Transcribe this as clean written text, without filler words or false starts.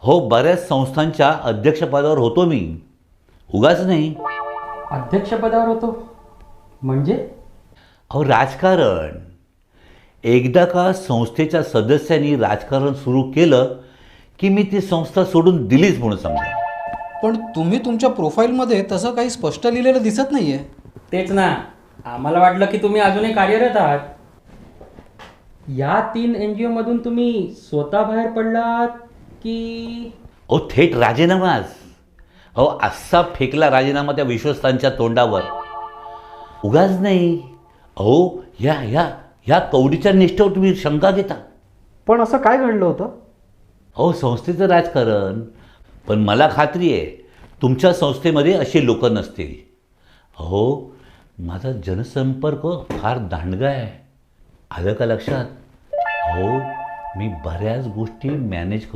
हो, बऱ्याच संस्थांच्या अध्यक्षपदावर होतो मी. उगाच नाही. अध्यक्षपदावर होतो म्हणजे? अहो, राजकारण. एकदा का संस्थेच्या सदस्यांनी राजकारण सुरू केलं की मी ती संस्था सोडून दिलीच म्हणून समजा. पण तुम्ही तुमच्या प्रोफाईलमध्ये तसं काही स्पष्ट लिहिलेलं दिसत नाही आहे. तेच ना, आम्हाला वाटलं की तुम्ही अजूनही कार्यरत आहात. या 3 NGO मधून तुम्ही स्वतः बाहेर पडलात की? अहो, थेट राजीनामाच. अहो, असा फेकला राजीनामा त्या विश्वस्तांच्या तोंडावर. उगाच नाही. अहो, ह्या कवडीच्या निष्ठेवर तुम्ही शंका घेता. पण असं काय घडलं होतं? अहो, संस्थेचं राजकारण. पण मला खात्री आहे तुमच्या संस्थेमध्ये असे लोक नसतील. अहो, माझा जनसंपर्क फार दांडगा आहे. आलं का लक्षात? अहो, मी बऱ्याच गोष्टी मॅनेज करू